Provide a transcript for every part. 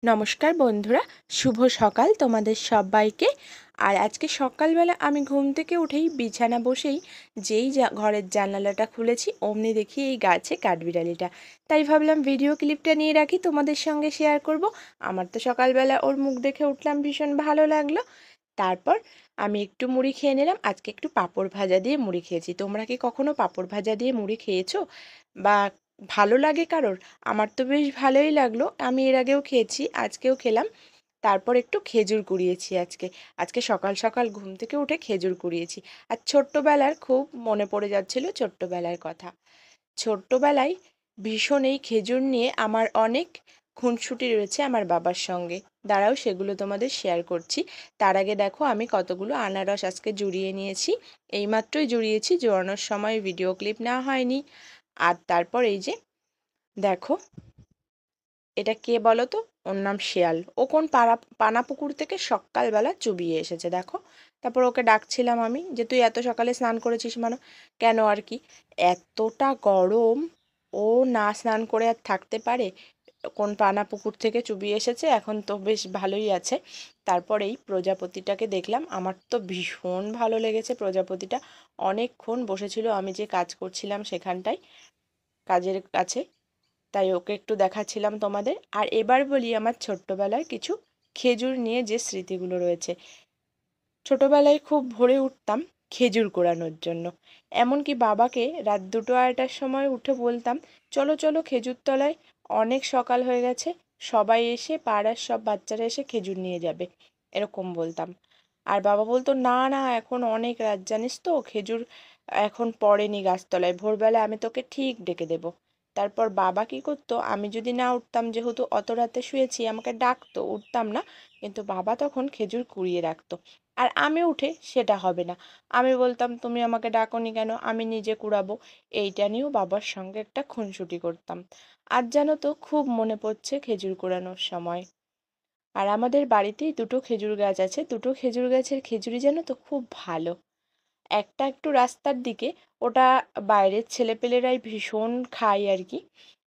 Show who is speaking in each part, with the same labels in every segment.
Speaker 1: নমস্কার বন্ধুরা, শুভ সকাল তোমাদের সবাইকে। আর আজকে সকালবেলা আমি ঘুম থেকে উঠেই বিছানা বসেই যেই ঘরের জানালাটা খুলেছি অমনি দেখি এই গাছে কাঠবিড়ালিটা। তাই ভাবলাম ভিডিও ক্লিপটা নিয়ে রাখি, তোমাদের সঙ্গে শেয়ার করব। আমার তো সকালবেলা ওর মুখ দেখে উঠলাম, ভীষণ ভালো লাগলো। তারপর আমি একটু মুড়ি খেয়ে নিলাম। আজকে একটু পাঁপড় ভাজা দিয়ে মুড়ি খেয়েছি। তোমরা কি কখনো পাঁপড় ভাজা দিয়ে মুড়ি খেয়েছো বা ভালো লাগে কারোর? আমার তো বেশ ভালোই লাগলো, আমি এর আগেও খেয়েছি, আজকেও খেলাম। তারপর একটু খেজুর কুড়িয়েছি আজকে। আজকে সকাল সকাল ঘুম থেকে উঠে খেজুর কুড়িয়েছি। আর ছোট্টবেলার খুব মনে পড়ে যাচ্ছিল ছোট্টবেলার কথা। ছোট্টবেলায় ভীষণ এই খেজুর নিয়ে আমার অনেক খুনসুটি রয়েছে আমার বাবার সঙ্গে। দাঁড়াও সেগুলো তোমাদের শেয়ার করছি। তার আগে দেখো আমি কতগুলো আনারস আজকে জুড়িয়ে নিয়েছি। এইমাত্রই জুড়িয়েছি, জোড়ানোর সময় ভিডিও ক্লিপ নেওয়া হয়নি। আর তারপর এই যে দেখো, এটা কে বলো তো? ওর নাম শেয়াল। ও কোন পানা পুকুর থেকে সকালবেলা চুবিয়ে এসেছে দেখো। তারপর ওকে ডাকছিলাম আমি যে তুই এত সকালে স্নান করেছিস মানো? কেন আর কি, এতটা গরম, ও না স্নান করে আর থাকতে পারে? কোন পানা পুকুর থেকে চুবিয়ে এসেছে, এখন তো বেশ ভালোই আছে। তারপর এই প্রজাপতিটাকে দেখলাম, আমার তো ভীষণ ভালো লেগেছে প্রজাপতিটা। অনেকক্ষণ বসেছিল আমি যে কাজ করছিলাম সেখানটায়, কাজের কাছে, তাই ওকে একটু দেখাচ্ছিলাম তোমাদের। আর এবার বলি আমার ছোট্টবেলায় কিছু খেজুর নিয়ে যে স্মৃতিগুলো রয়েছে। ছোটবেলায় খুব ভোরে উঠতাম খেজুর কুড়ানোর জন্য। এমনকি বাবাকে রাত 2টো-2:30টার সময় উঠে বলতাম, চলো চলো খেজুর তলায়, অনেক সকাল হয়ে গেছে, সবাই এসে পাড়ার সব বাচ্চারা এসে খেজুর নিয়ে যাবে, এরকম বলতাম। আর বাবা বলতো, না না এখন অনেক রাত জানিস তো, খেজুর এখন পড়েনি গাছতলায়, ভোরবেলা আমি তোকে ঠিক ডেকে দেবো। তারপর বাবা কি করতো, আমি যদি না উঠতাম, যেহেতু অত রাতে শুয়েছি, আমাকে ডাকতো, উঠতাম না, কিন্তু বাবা তখন খেজুর কুড়িয়ে রাখতো। আর আমি উঠে সেটা হবে না, আমি বলতাম তুমি আমাকে ডাকোনি কেন, আমি নিজে কুড়াবো। এইটা নিয়েও বাবার সঙ্গে একটা খুনসুটি করতাম। আজ জানো তো খুব মনে পড়ছে খেজুর কুড়ানোর সময়। আর আমাদের বাড়িতেই দুটো খেজুর গাছ আছে, দুটো খেজুর গাছের খেজুরি জানো তো খুব ভালো। একটা একটু রাস্তার দিকে, ওটা বাইরের ছেলেপেলেরাই ভীষণ খায় আর কি।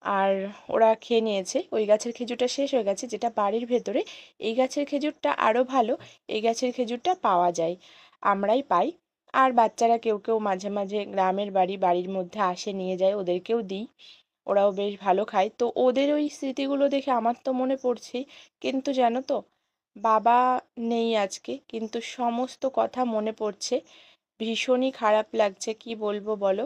Speaker 1: আর ওরা খেয়ে নিয়েছে, ওই গাছের খেজুরটা শেষ হয়ে গেছে। যেটা বাড়ির ভেতরে, এই গাছের খেজুরটা আরও ভালো। এই গাছের খেজুরটা পাওয়া যায়, আমরাই পাই। আর বাচ্চারা কেউ কেউ মাঝে মাঝে গ্রামের বাড়ির মধ্যে আসে, নিয়ে যায়, ওদেরকেও দিই, ওরাও বেশ ভালো খায়। তো ওদের ওই স্মৃতিগুলো দেখে আমার তো মনে পড়ছেই। কিন্তু জানো তো, বাবা নেই আজকে, কিন্তু সমস্ত কথা মনে পড়ছে। ভীষণই খারাপ লাগছে, কি বলবো বলো।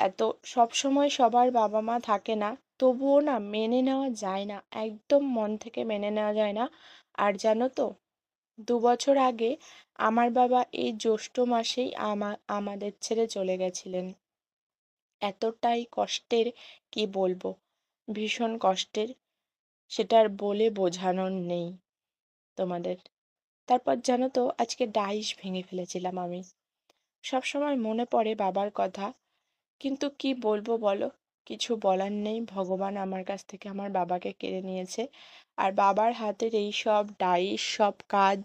Speaker 1: এত সব সময় সবার বাবা মা থাকে না, তবুও না মেনে নেওয়া যায় না, একদম মন থেকে মেনে নেওয়া যায় না। আর জানো তো, 2 বছর আগে আমার বাবা এই জ্যৈষ্ঠ মাসেই আমাদের ছেড়ে চলে গেছিলেন। এতটাই কষ্টের, কি বলবো, ভীষণ কষ্টের, সেটা আর বলে বোঝানোর নেই তোমাদের। তারপর জানো তো, আজকে ডাইশ ভেঙে ফেলেছিলাম আমি। সব সময় মনে পড়ে বাবার কথা, কিন্তু কি বলবো বলো, কিছু বলার নেই, ভগবান আমার কাছ থেকে আমার বাবাকে কেড়ে নিয়েছে। আর বাবার হাতের এই সব ডাইস সব কাজ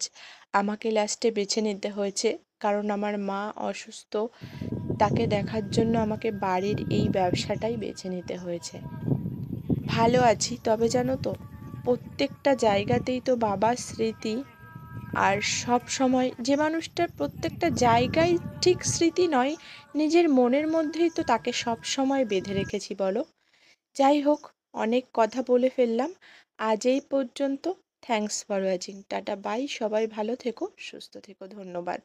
Speaker 1: আমাকে লাস্টে বেছে নিতে হয়েছে, কারণ আমার মা অসুস্থ, তাকে দেখার জন্য আমাকে বাড়ির এই ব্যবসাটাই বেছে নিতে হয়েছে। ভালো আছি, তবে জানো তো, প্রত্যেকটা জায়গাতেই তো বাবার স্মৃতি। আর সব সময় যে মানুষটার প্রত্যেকটা জায়গায় ঠিক স্মৃতি নয়, নিজের মনের মধ্যেই তো তাকে সব সময় বেঁধে রেখেছি বলো। যাই হোক, অনেক কথা বলে ফেললাম, আজ এই পর্যন্ত। Thanks for watching, tata bye, সবাই ভালো থেকো, সুস্থ থেকো, ধন্যবাদ।